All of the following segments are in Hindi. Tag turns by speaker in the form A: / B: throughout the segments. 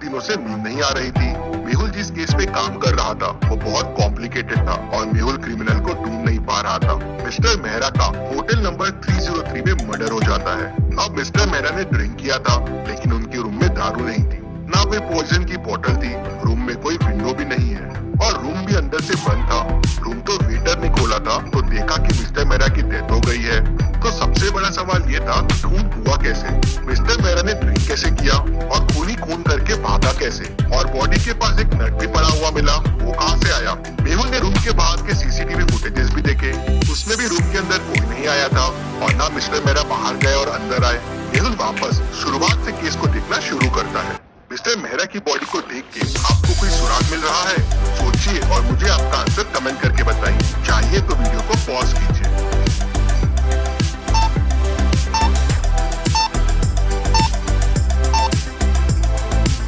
A: दिनों से नींद नहीं आ रही थी। मेहुल जिस केस पे काम कर रहा था वो बहुत कॉम्प्लिकेटेड था और मेहुल क्रिमिनल को ढूंढ नहीं पा रहा था। मिस्टर मेहरा का होटल नंबर 303 में मर्डर हो जाता है। अब मिस्टर मेहरा ने ड्रिंक किया था लेकिन उनके रूम में दारू नहीं थी, ना कोई पॉइजन की बोतल थी, रूम में कोई विंडो भी नहीं है और रूम भी अंदर से बंद था। रूम तो वेटर ने खोला था तो देखा कि मिस्टर मेहरा की डेथ हो गई है। तो सबसे बड़ा सवाल ये था खून हुआ कैसे, मिस्टर मेहरा ने ड्रिंक कैसे किया और खूनी खून करके भागा कैसे, और बॉडी के पास एक नट भी पड़ा हुआ मिला, वो कहाँ से आया। मेहुल ने रूम के बाहर के सीसीटीवी फुटेजेस भी देखे, उसमें भी रूम के अंदर कोई नहीं आया था और ना मिस्टर मेहरा बाहर गए और अंदर आए। मेहुल वापस शुरुआत से केस को देखना शुरू करता है। मिस्टर मेहरा की बॉडी को देख के आपको कोई सुराग मिल रहा है? सोचिए और मुझे आपका आंसर कमेंट करके बताइए। चाहिए तो वीडियो को पॉज कीजिए।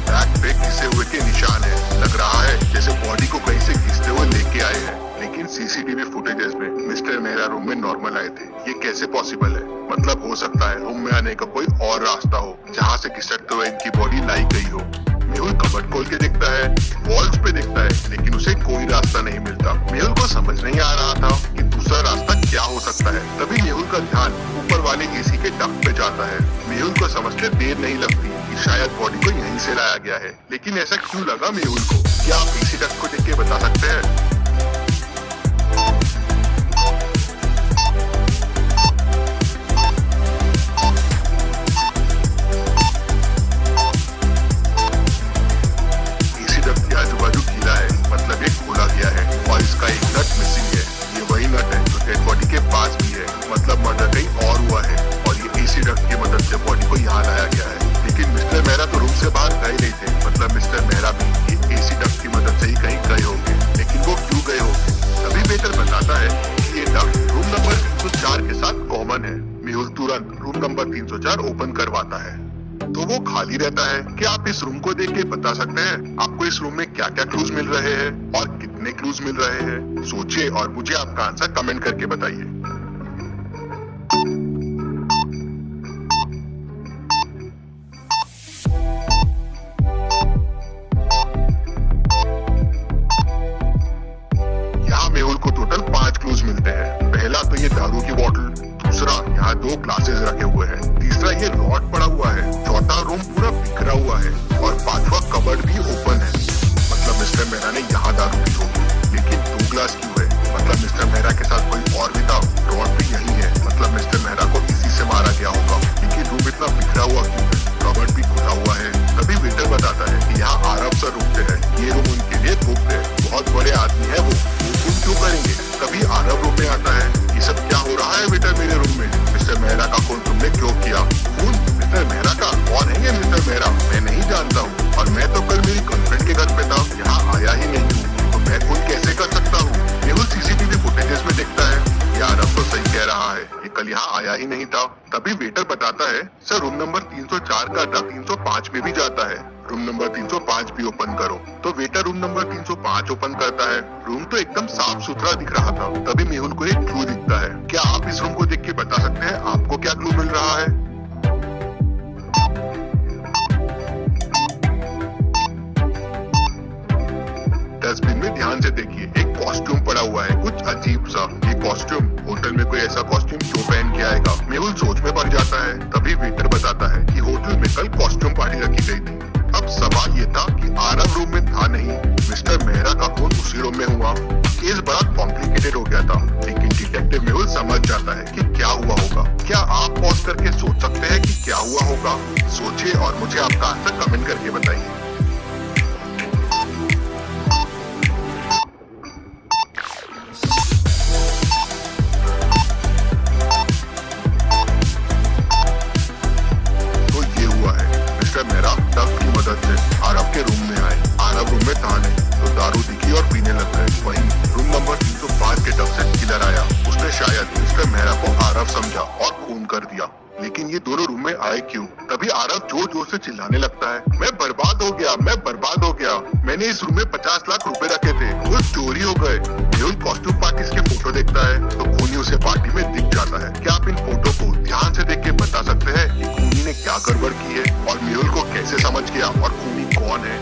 A: बैक पे घिसे हुए के निशान है, लग रहा है जैसे बॉडी को कहीं से घिसते हुए लेके आए हैं। लेकिन सीसीटीवी फुटेजेस में मिस्टर मेहरा रूम में नॉर्मल आए थे, ये कैसे पॉसिबल है? मतलब हो सकता है रूम में आने का कोई और रास्ता हो जहाँ से घिसटते हुए इनकी बॉडी लाई गई हो। मेहुल कबर्ड खोल के देखता है, वॉल्स पे देखता है, लेकिन उसे कोई रास्ता नहीं मिलता। मेहुल को समझ नहीं आ रहा था कि दूसरा रास्ता क्या हो सकता है। तभी मेहुल का ध्यान ऊपर वाले एसी के डक्ट पे जाता है। मेहुल को समझते देर नहीं लगती कि शायद बॉडी को यहीं से लाया गया है, लेकिन ऐसा क्यों लगा मेहुल को? क्या आप एसी डक्ट को देख के बता सकते हैं? मतलब मर्डर कहीं और हुआ है और ये एसी डक्ट की मदद से बॉडी को यहाँ लाया गया है। लेकिन मिस्टर मेहरा तो रूम से बाहर गए नहीं थे, मतलब मिस्टर मेहरा भी ये एसी डक्ट की मदद से ही कहीं गए होंगे। लेकिन वो क्यों गए होंगे? तभी वेटर बताता है कि ये डक्ट रूम नंबर 304 के साथ कॉमन है। मेहुल तुरंत रूम नंबर 304 ओपन करवाता है तो वो खाली रहता है। क्या आप इस रूम को देख के बता सकते हैं आपको इस रूम में क्या क्या क्लूज मिल रहे हैं और कितने क्लूज मिल रहे हैं? सोचिए और मुझे आपका आंसर कमेंट करके बताइए। मेहुल को टोटल 5 क्लूज मिलते हैं। पहला तो ये दारू की बोतल, दूसरा यहाँ 2 ग्लासेस रखे हुए हैं, तीसरा ये रॉड पड़ा हुआ है, चौथा रूम पूरा बिखरा हुआ है और 5वां कबर्ड भी ओपन है। मतलब मिस्टर मेहरा ने यहाँ दारू पी होगी। लेकिन 2 ग्लास क्यों है? मतलब मिस्टर मेहरा के साथ कोई और भी था। रॉड भी यही है, मतलब मिस्टर मेहरा को इसी से मारा गया होगा। लेकिन रूम इतना बिखरा हुआ क्यों है? कबर्ड भी खुला हुआ है। तभी वेटर बताता है कि यहाँ आरब सर रुकते हैं, ये रूम उनके लिए बुक्ड है। बहुत बड़े आदमी है वो क्यों करेंगे? कभी आरब रूम में आता है। ये सब क्या हो रहा है बेटा मेरे रूम में? मिस्टर मेहरा का खून तुमने क्यों किया? खून मिस्टर मेहरा का? कौन है ये मिस्टर मेहरा? मैं नहीं जानता हूँ और मैं तो कल मेरी गर्लफ्रेंड के घर पे था, यहाँ आया ही नहीं हूँ, तो मैं खून कैसे कर सकता हूँ? मेहुल सीसीटीवी फुटेजेस में देखता है ये आरब तो सही कह रहा है, ये कल यहाँ आया ही नहीं था। तभी वेटर बताता है सर रूम नंबर 304 का डक 305 में भी जाता है, रूम नंबर 305 भी ओपन करो। तो वेटर रूम नंबर 305 ओपन करता है। रूम तो एकदम साफ सुथरा दिख रहा था। तभी मेहुल को एक क्लू दिखता है। क्या आप इस रूम को देख के बता सकते हैं आपको क्या क्लू मिल रहा है? डस्टबिन में ध्यान से देखिए, एक कॉस्ट्यूम पड़ा हुआ है, कुछ अजीब सा। ये कॉस्ट्यूम होटल में कोई ऐसा कॉस्ट्यूम क्यों पहन के आएगा? मेहुल सोच में पड़ जाता है। तभी वेटर बताता है कि होटल में कल कॉस्ट्यूम पार्टी रखी गई थी। अब सवाल ये था कि आरब रूम में था नहीं, मिस्टर मेहरा का खून उसी रूम में हुआ। केस बड़ा कॉम्प्लिकेटेड हो गया था, लेकिन डिटेक्टिव मेहुल समझ जाता है कि क्या हुआ होगा। क्या आप पॉज करके सोच सकते हैं कि क्या हुआ होगा? सोचिए और मुझे आपका आंसर कमेंट करके बताइए। मेहरा डक की मदद से आरब के रूम में आए। आरब रूम में था नहीं तो दारू दिखी और पीने लग गए। वहीं रूम नंबर 305 के डक से किलर आया। उसने शायद मिस्टर मेहरा को आरब समझा और खून कर दिया। लेकिन ये दोनों रूम में आए क्यों? तभी आरब जोर जोर से चिल्लाने लगता है, मैं बर्बाद हो गया, मैं बर्बाद हो गया, मैंने इस रूम में 50 लाख रुपए रखे थे, वो चोरी हो गए। मेहुल कॉस्ट्यूम पार्टी के फोटो देखता है तो खूनी उसे पार्टी में दिख जाता है। क्या आप इन फोटो को ध्यान से देख के बता सकते हैं कि खूनी ने क्या गड़बड़ की है और मेहुल को कैसे समझ गया और खूनी कौन है?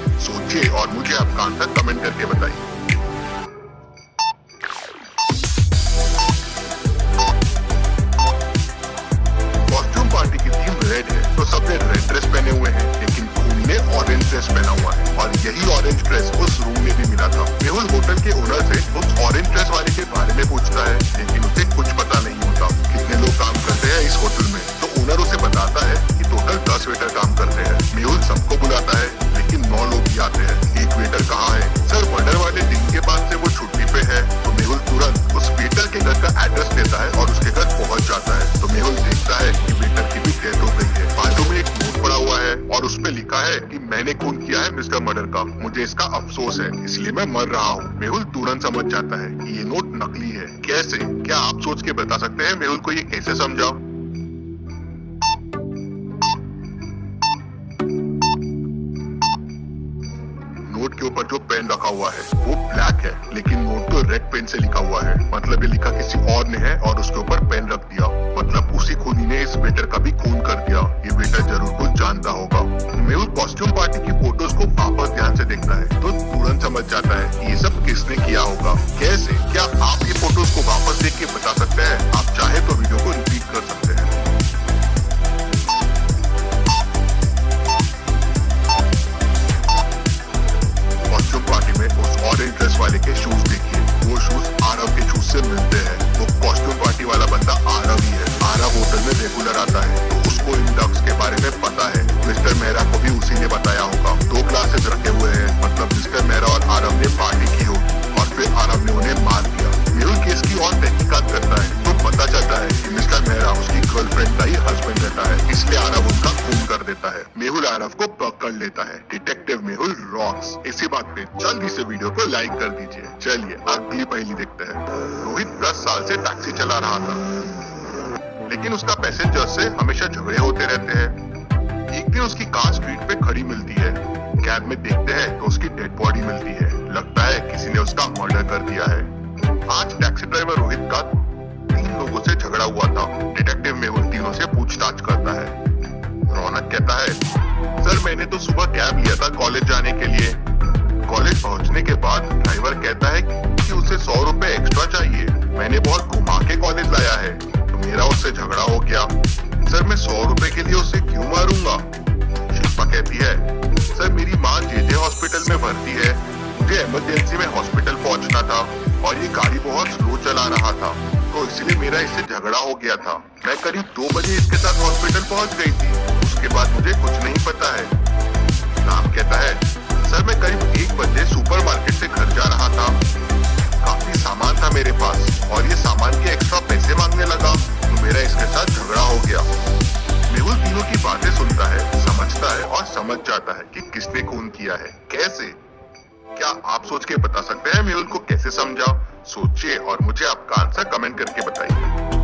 A: मैंने खून किया है मिस्टर मर्डर का, मुझे इसका अफसोस है, इसलिए मैं मर रहा हूँ। मेहुल तुरंत समझ जाता है कि ये नोट नकली है। कैसे? क्या आप सोच के बता सकते हैं मेहुल को ये कैसे समझा? नोट के ऊपर जो पेन रखा हुआ है वो ब्लैक है, लेकिन नोट तो रेड पेन से लिखा हुआ है। मतलब ये लिखा किसी और ने है और उसके ऊपर पेन रख दिया। मतलब उसी खूनी ने इस वेटर का भी खून कर दिया। ये वेटर जरूर कुछ जानता होगा। मेहुल कॉस्ट्यूम पार्टी की फोटोज को वापस ध्यान से देखता है तो तुरंत समझ जाता है कि ये सब किसने किया होगा। कैसे? क्या आप ये फोटोज को वापस देख के बता सकते हैं? आप चाहे तो वीडियो को रिपीट कर सकते हैं। कॉस्ट्यूम पार्टी में उस ऑरेंज ड्रेस वाले के शूज देखिए, वो शूज आरव के शूज से मिलते हैं। वो कॉस्ट्यूम पार्टी वाला बंदा आरव ही है। आरव होटल में रेगुलर आता है तो उसको इन डक्स के बारे में पता है। मिस्टर मेहरा को भी उसी ने बताया होगा। 2 ग्लासेस रखे हुए हैं, मतलब मिस्टर मेहरा और आरव ने पार्टी की होगी और फिर आरव ने उन्हें मार दिया। मेहुल केस की और तहकीकात करता है तो पता चलता है कि मिस्टर मेहरा उसकी गर्लफ्रेंड का ही हस्बैंड रहता है, इसलिए आरव उसका खून कर देता है। मेहुल आरव को पकड़ लेता है। Detective Mehul rocks. इसी बात पे जल्दी से वीडियो को लाइक कर दीजिए। चलिए अगली पहेली देखते हैं। रोहित 10 साल से टैक्सी चला रहा था, लेकिन उसका पैसेंजर से हमेशा झगड़े होते रहते हैं। एक दिन उसकी कार स्ट्रीट पे खड़ी मिलती है। कैब में देखते हैं तो उसकी डेड बॉडी मिलती है। लगता है किसी ने उसका मर्डर कर दिया है। आज टैक्सी ड्राइवर रोहित का 3 लोगों से झगड़ा हुआ था। डिटेक्टिव मेहुल तीनों से पूछताछ करता है। रौनक कहता है, सर मैंने तो सुबह कैब लिया था कॉलेज जाने के लिए। कॉलेज पहुंचने के बाद ड्राइवर कहता है कि उसे 100 रुपए एक्स्ट्रा चाहिए। मैंने बहुत घुमा के कॉलेज लाया है तो मेरा उससे झगड़ा हो गया। सर मैं 100 रुपए के लिए उसे क्यों मारूंगा? शिल्पा कहती है, सर मेरी माँ जेजे हॉस्पिटल में भर्ती है, मुझे इमरजेंसी में हॉस्पिटल पहुंचना था और ये गाड़ी बहुत स्लो चला रहा था तो इसलिए मेरा इससे झगड़ा हो गया था। मैं करीब 2 बजे इसके साथ हॉस्पिटल पहुंच गई थी। उसके बाद मुझे कुछ नहीं पता है। राम कहता है, सर मैं करीब 1 बजे सुपरमार्केट से घर जा रहा था। काफी सामान था मेरे पास और ये सामान के एक्स्ट्रा पैसे मांगने लगा तो मेरा इसके साथ झगड़ा हो गया। मेहुल तीनों की बातें सुनता है, समझता है और समझ जाता है कि किसने खून किया है। कैसे? क्या आप सोच के बता सकते हैं मेहुल को कैसे समझा? सोचिए और मुझे आपका आंसर कमेंट करके बताइए।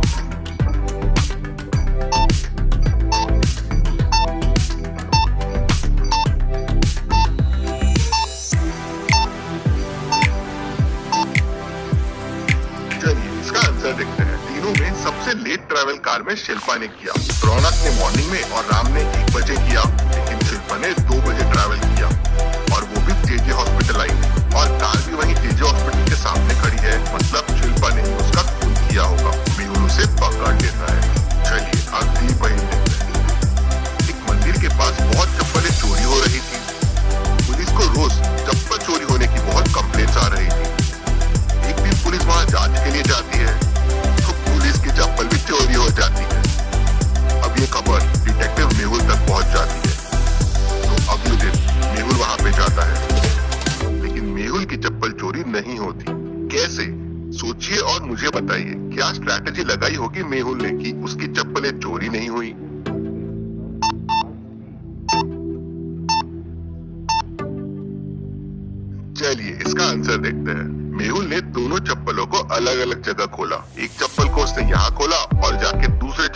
A: देखते हैं। तीनों में सबसे लेट ट्रैवल कार में शिल्पा ने किया। रौनक ने मॉर्निंग में और राम ने 1 बजे किया, लेकिन शिल्पा ने 2 बजे ट्रैवल किया और वो भी जेजे हॉस्पिटल आई और कार भी वहीं जेजे हॉस्पिटल के सामने खड़ी है। मतलब शिल्पा ने ही उसका खून किया होगा। मेहुल उसे पकड़ लेता है। चलिए अगली पहेली देखते हैं। एक मंदिर के पास बहुत चप्पलें चोरी हो रही थी। पुलिस को रोज चप्पल चोरी होने की बहुत कंप्लेंट्स आ रही थी। एक दिन पुलिस वहां जांच के लिए जाती है तो पुलिस की चप्पल भी चोरी हो जाती है। अब ये खबर डिटेक्टिव मेहुल तक पहुंच जाती है तो अगले दिन मेहुल वहां पे जाता है, लेकिन मेहुल की चप्पल चोरी नहीं होती। कैसे? सोचिए और मुझे बताइए क्या स्ट्रैटेजी लगाई होगी मेहुल ने कि उसकी चप्पलें चोरी नहीं हुई। चलिए इसका आंसर देखते हैं। मेहुल ने दोनों चप्पलों को अलग अलग जगह खोला। एक चप्पल को उसने यहाँ खोला और जाके दूसरे